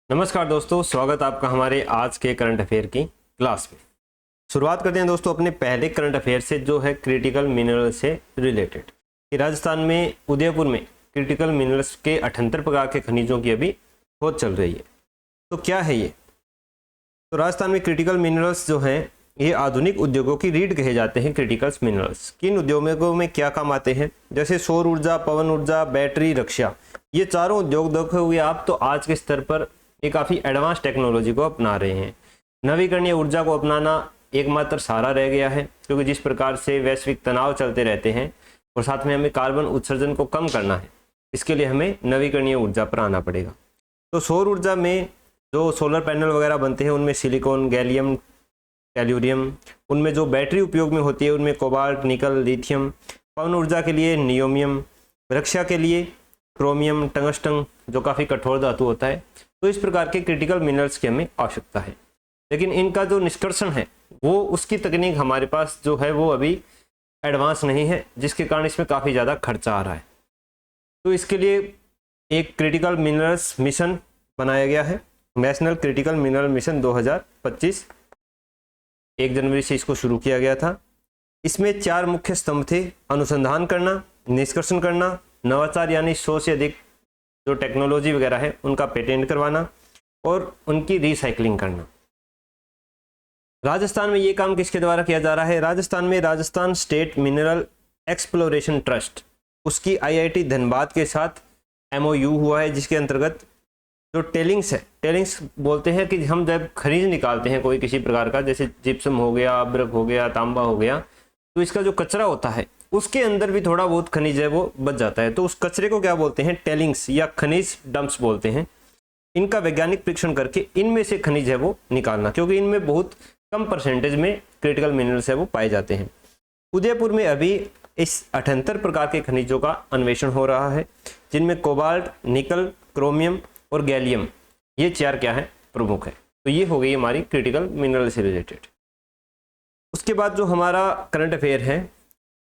नमस्कार दोस्तों, स्वागत आपका हमारे आज के करंट अफेयर की क्लास में। शुरुआत करते हैं दोस्तों अपने पहले करंट अफेयर से, जो है क्रिटिकल मिनरल से रिलेटेड। कि राजस्थान में उदयपुर में क्रिटिकल मिनरल्स के 78 प्रकार के खनिजों की अभी खोज चल रही है। तो क्या है ये? तो राजस्थान में क्रिटिकल मिनरल्स जो हैं ये आधुनिक उद्योगों की रीढ़ कहे जाते हैं। क्रिटिकल मिनरल्स किन उद्योगों में क्या काम आते हैं? जैसे सौर ऊर्जा, पवन ऊर्जा, बैटरी, रक्षा, ये चारों उद्योग देखोगे आप तो आज के स्तर पर ये काफ़ी एडवांस टेक्नोलॉजी को अपना रहे हैं। नवीकरणीय ऊर्जा को अपनाना एकमात्र सहारा रह गया है, क्योंकि जिस प्रकार से वैश्विक तनाव चलते रहते हैं और साथ में हमें कार्बन उत्सर्जन को कम करना है, इसके लिए हमें नवीकरणीय ऊर्जा पर आना पड़ेगा। तो सौर ऊर्जा में जो सोलर पैनल वगैरह बनते हैं उनमें सिलिकॉन, गैलियम, टेल्यूरियम, उनमें जो बैटरी उपयोग में होती है उनमें कोबाल्ट, निकल, लिथियम, पवन ऊर्जा के लिए नियोमियम, रक्षा के लिए क्रोमियम, टंगस्टन जो काफ़ी कठोर धातु होता है। तो इस प्रकार के क्रिटिकल मिनरल्स की हमें आवश्यकता है, लेकिन इनका जो निष्कर्षण है वो उसकी तकनीक हमारे पास जो है वो अभी एडवांस नहीं है, जिसके कारण इसमें काफ़ी ज़्यादा खर्चा आ रहा है। तो इसके लिए एक क्रिटिकल मिनरल्स मिशन बनाया गया है, नेशनल क्रिटिकल मिनरल मिशन 2025। 1 जनवरी से इसको शुरू किया गया था। इसमें 4 मुख्य स्तंभ थे: अनुसंधान करना, निष्कर्षण करना, नवाचार यानी 100 से अधिक जो टेक्नोलॉजी वगैरह है उनका पेटेंट करवाना और उनकी रिसाइकलिंग करना। राजस्थान में ये काम किसके द्वारा किया जा रहा है? राजस्थान में Rajasthan state mineral exploration trust, उसकी आईआईटी धनबाद के साथ एमओयू हुआ है, जिसके अंतर्गत जो टेलिंग्स है, टेलिंग्स बोलते हैं कि हम जब खनिज निकालते हैं कोई किसी प्रकार का, जैसे जिप्सम हो गया, अब्रक हो गया, तांबा हो गया, तो इसका जो कचरा होता है उसके अंदर भी थोड़ा बहुत खनिज है वो बच जाता है। तो उस कचरे को क्या बोलते हैं? टेलिंग्स या खनिज डंप्स बोलते हैं। इनका वैज्ञानिक परीक्षण करके इनमें से खनिज है वो निकालना, क्योंकि इनमें बहुत कम परसेंटेज में क्रिटिकल मिनरल्स है वो पाए जाते हैं। उदयपुर में अभी इस 78 प्रकार के खनिजों का अन्वेषण हो रहा है, जिनमें कोबाल्ट, निकल, क्रोमियम और गैलियम, ये 4 क्या है? प्रमुख है। तो ये हो गई हमारी क्रिटिकल मिनरल से रिलेटेड। उसके बाद जो हमारा करंट अफेयर है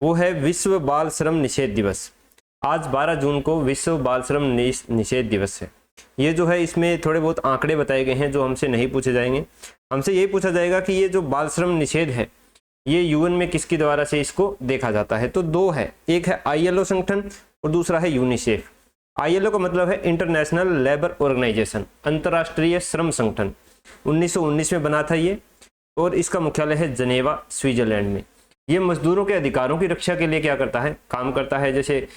वो है विश्व बाल श्रम निषेध दिवस। आज 12 जून को विश्व बाल श्रम निषेध दिवस है। ये जो है इसमें थोड़े बहुत आंकड़े बताए गए हैं जो हमसे नहीं पूछे जाएंगे। हमसे ये पूछा जाएगा कि ये जो बाल श्रम निषेध है ये यूएन में किसके द्वारा से इसको देखा जाता है? तो 2 है, एक है आईएलओ संगठन और दूसरा है यूनिसेफ। आईएलओ का मतलब है इंटरनेशनल लेबर ऑर्गेनाइजेशन, अंतर्राष्ट्रीय श्रम संगठन। 1919 में बना था ये, और इसका मुख्यालय है जनेवा, स्विट्जरलैंड में। ये मजदूरों के अधिकारों की रक्षा के लिए क्या करता है? काम करता है। जैसे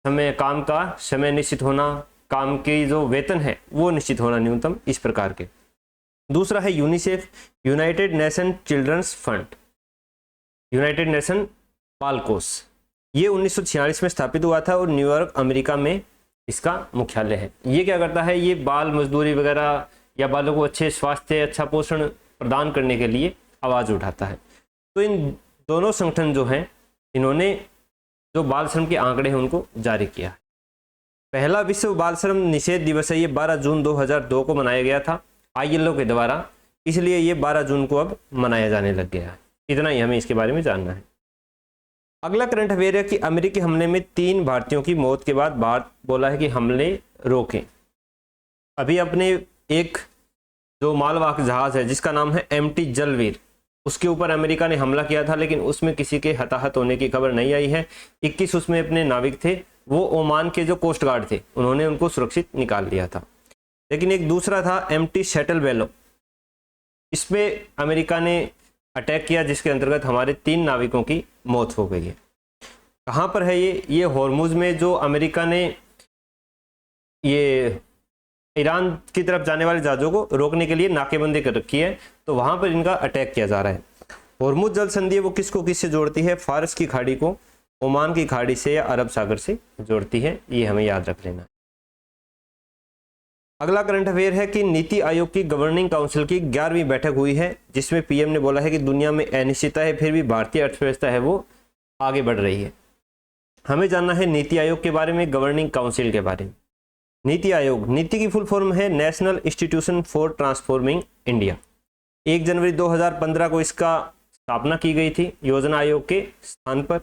काम का समय निश्चित होना, काम की जो वेतन है वो निश्चित होना न्यूनतम, इस प्रकार के। दूसरा है UNICEF, united nation children's fund, united nation बाल कोष। ये 1946 में स्थापित हुआ था और न्यूयॉर्क, अमेरिका में इसका मुख्यालय है। ये क्या करता है? ये बाल मजदूरी वगैरह या बालों को अच्छे स्वास्थ्य, अच्छा पोषण प्रदान करने के लिए आवाज़ उठाता है। तो इन दोनों संगठन जो हैं इन्होंने जो बाल श्रम के आंकड़े हैं उनको जारी किया है। पहला विश्व बाल श्रम निषेध दिवस है, ये 12 जून 2002 को मनाया गया था आईएलओ के द्वारा, इसलिए ये 12 जून को अब मनाया जाने लग गया है। इतना ही हमें इसके बारे में जानना है। अगला करंट अफेयर है कि अमेरिकी हमले में 3 भारतीयों की मौत के बाद भारत बोला है कि हमले रोकें। अभी अपने एक जो मालवाहक जहाज है जिसका नाम है एमटी जलवीर, उसके ऊपर अमेरिका ने हमला किया था, लेकिन उसमें किसी के हताहत होने की खबर नहीं आई है। 21 उसमें अपने नाविक थे, वो ओमान के जो कोस्ट गार्ड थे उन्होंने उनको सुरक्षित निकाल लिया था। लेकिन एक दूसरा था एमटी शटल बेलो, इसमें अमेरिका ने अटैक किया, जिसके अंतर्गत हमारे 3 नाविकों की मौत हो गई है। कहाँ पर है ये हॉर्मुज में, जो अमेरिका ने ये ईरान की तरफ जाने वाले जहाज़ों को रोकने के लिए नाकेबंदी कर रखी है, तो वहां पर इनका अटैक किया जा रहा है। हॉर्मुज जल संधि वो किसको किससे जोड़ती है? फारस की खाड़ी को ओमान की खाड़ी से या अरब सागर से जोड़ती है, ये हमें याद रख लेना है। अगला करंट अफेयर है कि नीति आयोग की गवर्निंग काउंसिल की 11वीं बैठक हुई है, जिसमें पीएम ने बोला है कि दुनिया में अनिश्चितता है, फिर भी भारतीय अर्थव्यवस्था है वो आगे बढ़ रही है। हमें जानना है नीति आयोग के बारे में, गवर्निंग काउंसिल के बारे में। नीति आयोग, नीति की फुल फॉर्म है national institution for transforming India. 1 जनवरी 2015 को इसका स्थापना की गई थी योजना आयोग के स्थान पर,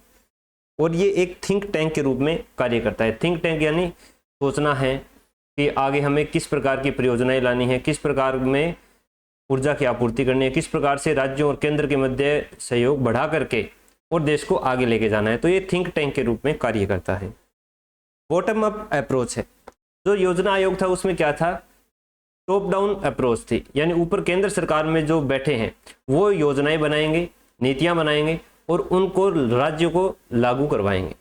और ये एक थिंक टैंक के रूप में कार्य करता है। थिंक टैंक यानी सोचना है, कि आगे हमें किस प्रकार की परियोजनाएं लानी है, किस प्रकार में ऊर्जा की आपूर्ति करनी है, किस प्रकार से राज्यों और केंद्र के मध्य सहयोग बढ़ा करके और देश को आगे लेके जाना है। तो ये थिंक टैंक के रूप में कार्य करता है। बॉटम अप अप्रोच है। जो योजना आयोग था उसमें क्या था, टॉप डाउन अप्रोच थी, यानी ऊपर केंद्र सरकार में जो बैठे हैं वो योजनाएं बनाएंगे, नीतियां बनाएंगे और उनको राज्यों को लागू करवाएंगे।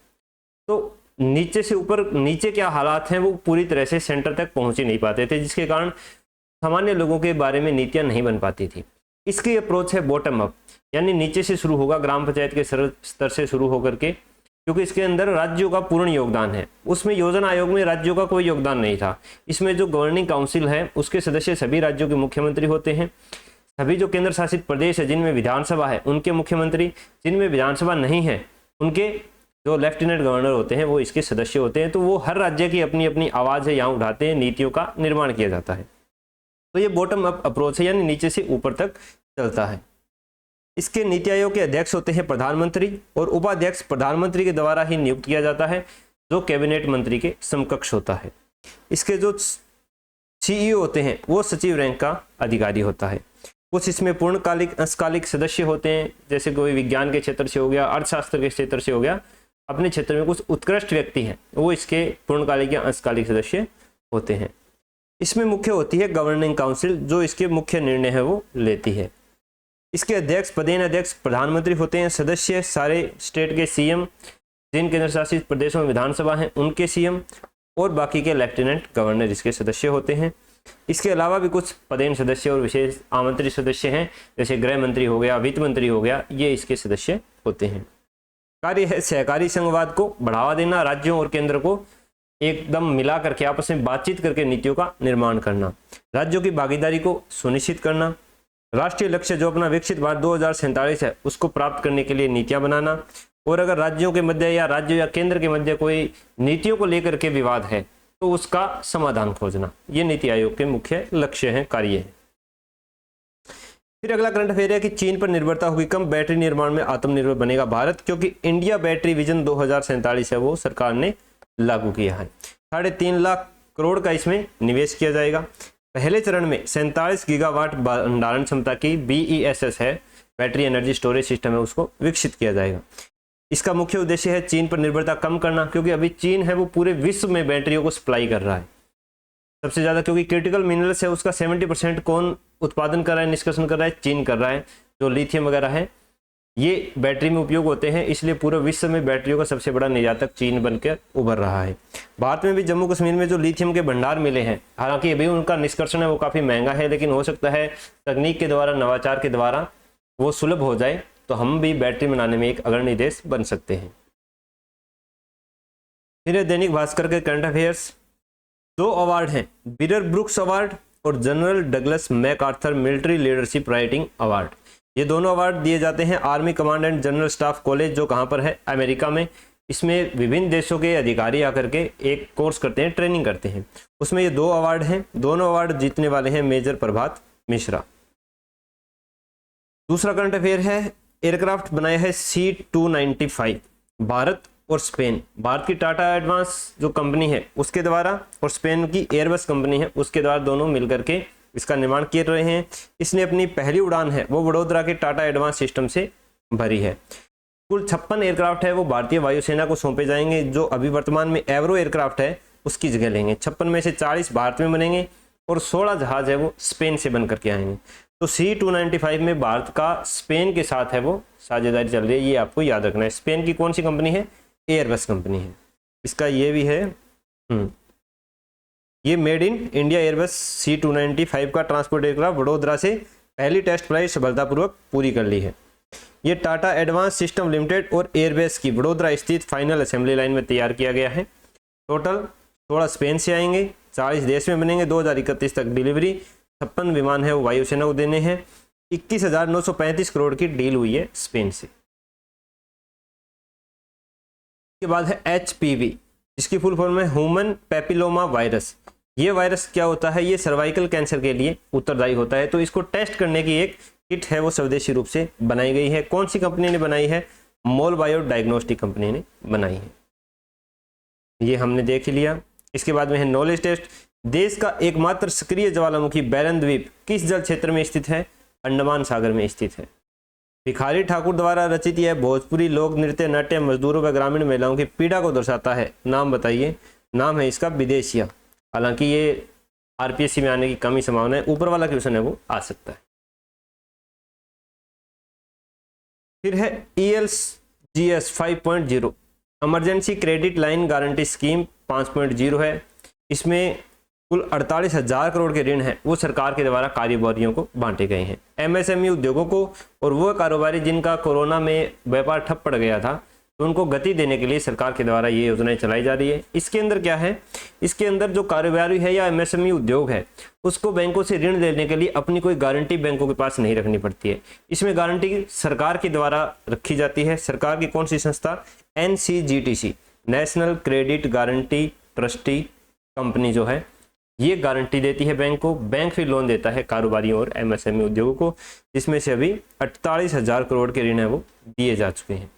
तो नीचे से ऊपर, नीचे क्या हालात हैं वो पूरी तरह से सेंटर तक पहुंच ही नहीं पाते थे, जिसके कारण सामान्य लोगों के बारे में नीतियां नहीं बन पाती थी। इसकी अप्रोच है बॉटम अप, यानी नीचे से शुरू होगा, ग्राम पंचायत के स्तर से शुरू होकर के, क्योंकि इसके अंदर राज्यों का पूर्ण योगदान है। उसमें योजना आयोग में राज्यों का कोई योगदान नहीं था। इसमें जो गवर्निंग काउंसिल है उसके सदस्य सभी राज्यों के मुख्यमंत्री होते हैं। सभी जो केंद्र शासित प्रदेश है जिनमें विधानसभा है उनके मुख्यमंत्री, जिनमें विधानसभा नहीं है उनके जो लेफ्टिनेंट गवर्नर होते हैं वो इसके सदस्य होते हैं। तो वो हर राज्य की अपनी अपनी आवाज़ है यहाँ उठाते हैं, नीतियों का निर्माण किया जाता है। तो ये बॉटम अप अप्रोच है, यानी नीचे से ऊपर तक चलता है। इसके नीति आयोग के अध्यक्ष होते हैं प्रधानमंत्री और उपाध्यक्ष प्रधानमंत्री के द्वारा ही नियुक्त किया जाता है, जो कैबिनेट मंत्री के समकक्ष होता है। इसके जो सीईओ होते हैं वो सचिव रैंक का अधिकारी होता है। कुछ इसमें पूर्णकालिक, अंशकालिक सदस्य होते हैं, जैसे कोई विज्ञान के क्षेत्र से हो गया, अर्थशास्त्र के क्षेत्र से हो गया, अपने क्षेत्र में कुछ उत्कृष्ट व्यक्ति हैं वो इसके पूर्णकालिक या अंशकालिक सदस्य होते हैं। इसमें मुख्य होती है गवर्निंग काउंसिल, जो इसके मुख्य निर्णय है वो लेती है। इसके अध्यक्ष, पदेन अध्यक्ष प्रधानमंत्री होते हैं। सदस्य सारे स्टेट के सीएम, जिन केंद्र शासित प्रदेशों में विधानसभा हैं उनके सीएम और बाकी के लेफ्टिनेंट गवर्नर इसके सदस्य होते हैं। इसके अलावा भी कुछ पदेन सदस्य और विशेष आमंत्रित सदस्य हैं, जैसे गृह मंत्री हो गया, वित्त मंत्री हो गया, ये इसके सदस्य होते हैं। कार्य है सहकारी संघवाद को बढ़ावा देना, राज्यों और केंद्र को एकदम मिला करके आपस में बातचीत करके नीतियों का निर्माण करना, राज्यों की भागीदारी को सुनिश्चित करना, राष्ट्रीय लक्ष्य जो अपना विकसित भारत 2047 है उसको प्राप्त करने के लिए नीतियां बनाना, और अगर राज्यों के मध्य या राज्य या केंद्र के मध्य कोई नीतियों को लेकर के विवाद है तो उसका समाधान खोजना। ये नीति आयोग के मुख्य लक्ष्य हैं, कार्य हैं। फिर अगला करंट अफेयर है कि चीन पर निर्भरता होगी कम, बैटरी निर्माण में आत्मनिर्भर बनेगा भारत, क्योंकि इंडिया बैटरी विजन 2047 है वो सरकार ने लागू किया है। 3.5 लाख करोड़ का इसमें निवेश किया जाएगा। पहले चरण में 47 गीगावाट भंडारण क्षमता की BESS है, बैटरी एनर्जी स्टोरेज सिस्टम है, उसको विकसित किया जाएगा। इसका मुख्य उद्देश्य है चीन पर निर्भरता कम करना, क्योंकि अभी चीन है वो पूरे विश्व में बैटरियों को सप्लाई कर रहा है सबसे ज़्यादा, क्योंकि क्रिटिकल मिनरल्स है उसका 70% कौन उत्पादन कर रहा है, निष्कर्षण कर रहा है, चीन कर रहा है। जो लिथियम वगैरह है ये बैटरी में उपयोग होते हैं, इसलिए पूरे विश्व में बैटरियों का सबसे बड़ा निर्यातक चीन बनकर उभर रहा है। भारत में भी जम्मू कश्मीर में जो लिथियम के भंडार मिले हैं, हालांकि अभी उनका निष्कर्षण है वो काफ़ी महंगा है, लेकिन हो सकता है तकनीक के द्वारा, नवाचार के द्वारा वो सुलभ हो जाए तो हम भी बैटरी बनाने में एक अग्रणी देश बन सकते हैं। फिर दैनिक भास्कर के करंट अफेयर्स, 2 अवार्ड हैं, बीरर ब्रुक्स अवार्ड और general Douglas MacArthur military leadership writing award. ये दोनों अवार्ड दिए जाते हैं army command and general staff college, जो कहाँ पर है, अमेरिका में। इसमें विभिन्न देशों के अधिकारी आकर के एक कोर्स करते हैं, ट्रेनिंग करते हैं। उसमें ये 2 अवार्ड हैं। दोनों अवार्ड जीतने वाले हैं मेजर प्रभात मिश्रा। दूसरा करंट अफेयर है, एयरक्राफ्ट बनाया है C-295 भारत और स्पेन। भारत की टाटा एडवांस जो कंपनी है उसके द्वारा और स्पेन की एयरबस कंपनी है उसके द्वारा दोनों मिलकर के इसका निर्माण कर रहे हैं। इसने अपनी पहली उड़ान है वो वडोदरा के टाटा एडवांस सिस्टम से भरी है। कुल 56 एयरक्राफ्ट है वो भारतीय वायुसेना को सौंपे जाएंगे, जो अभी वर्तमान में एवरो एयरक्राफ्ट है उसकी जगह लेंगे। 56 में से 40 भारत में बनेंगे और 16 जहाज है वो स्पेन से बन करके आएंगे। तो C-295 में भारत का स्पेन के साथ है वो साझेदारी चल रही है, ये आपको याद रखना है। स्पेन की कौन सी कंपनी है? एयरबस कंपनी है। इसका ये भी है, ये made in India Airbus C-295 का ट्रांसपोर्ट एयरक्राफ्ट वडोदरा से पहली टेस्ट फ्लाइट सफलतापूर्वक पूरी कर ली है। ये टाटा एडवांस सिस्टम लिमिटेड और एयरबेस की वडोदरा स्थित फाइनल असेंबली लाइन में तैयार किया गया है। टोटल 16 स्पेन से आएंगे, 40 देश में बनेंगे। 2031 तक डिलीवरी। 56 विमान है वो वायुसेना को देने हैं। 21,935 करोड़ की डील हुई है स्पेन से। के बाद है HPV, जिसकी फुल फॉर्म है ह्यूमन पैपिलोमा वायरस। ये वायरस क्या होता है? ये सर्वाइकल कैंसर के लिए उत्तरदायी होता है। तो इसको टेस्ट करने की एक किट है वो स्वदेशी रूप से बनाई गई है। कौन सी कंपनी ने बनाई है? मोल बायो डायग्नोस्टिक कंपनी ने बनाई है। ये हमने देख लिया। इसके बाद में है नॉलेज टेस्ट। देश का एकमात्र सक्रिय ज्वालामुखी बैरन द्वीप किस जल क्षेत्र में स्थित है? अंडमान सागर में स्थित है। भिखारी ठाकुर द्वारा रचित यह भोजपुरी लोक नृत्य नाट्य मजदूरों व ग्रामीण महिलाओं की पीड़ा को दर्शाता है। नाम बताइए। नाम है इसका विदेशिया। हालांकि ये आरपीएससी में आने की कम ही संभावना है, ऊपर वाला क्वेश्चन है वो आ सकता है। फिर है ELGS 5.0 emergency credit line guarantee scheme 5.0 है। इसमें कुल 48,000 करोड़ के ऋण हैं वो सरकार के द्वारा कारोबारियों को बांटे गए हैं। MSME उद्योगों को और वो कारोबारी जिनका कोरोना में व्यापार ठप पड़ गया था तो उनको गति देने के लिए सरकार के द्वारा ये योजनाएं चलाई जा रही है। इसके अंदर क्या है? इसके अंदर जो कारोबारी है या MSME उद्योग है उसको बैंकों से ऋण लेने के लिए अपनी कोई गारंटी बैंकों के पास नहीं रखनी पड़ती है। इसमें गारंटी सरकार के द्वारा रखी जाती है। सरकार की कौन सी संस्था? NCGTC, national credit guarantee trustee company जो है ये गारंटी देती है बैंक को। बैंक फिर लोन देता है कारोबारियों और MSME उद्योगों को, जिसमें से अभी 48,000 करोड़ के ऋण है वो दिए जा चुके हैं।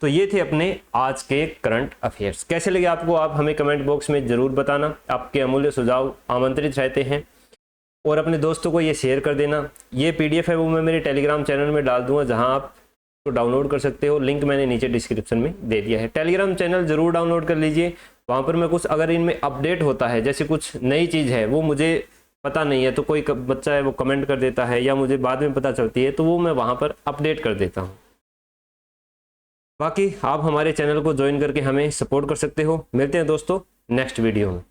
तो ये थे अपने आज के करंट अफेयर्स। कैसे लगे आपको? आप हमें कमेंट बॉक्स में जरूर बताना। आपके अमूल्य सुझाव आमंत्रित रहते हैं और अपने दोस्तों को ये शेयर कर देना। ये PDF है वो मैं मेरे टेलीग्राम चैनल में डाल दूंगा जहां आप तो डाउनलोड कर सकते हो। लिंक मैंने नीचे डिस्क्रिप्शन में दे दिया है। टेलीग्राम चैनल जरूर डाउनलोड कर लीजिए। वहाँ पर मैं कुछ अगर इनमें अपडेट होता है, जैसे कुछ नई चीज़ है वो मुझे पता नहीं है तो कोई बच्चा है वो कमेंट कर देता है या मुझे बाद में पता चलती है तो वो मैं वहाँ पर अपडेट कर देता हूँ। बाकी आप हमारे चैनल को ज्वाइन करके हमें सपोर्ट कर सकते हो। मिलते हैं दोस्तों नेक्स्ट वीडियो में।